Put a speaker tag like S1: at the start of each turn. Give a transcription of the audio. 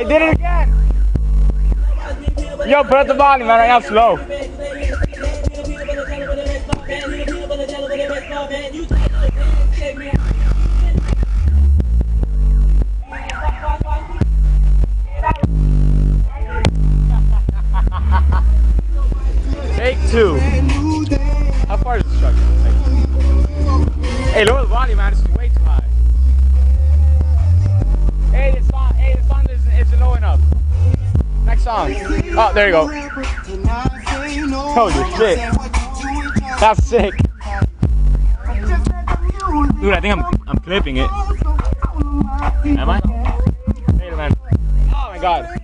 S1: did it again. Yo, put up the volume, man. Right now, slow. Take 2. How far is the truck? Hey, lower the volume, man. It's way too high. Hey, the song isn't low enough. Next song. Oh, there you go. Holy shit. That's sick. Dude, I think I'm clipping it. Am I? Wait a minute. Oh my god.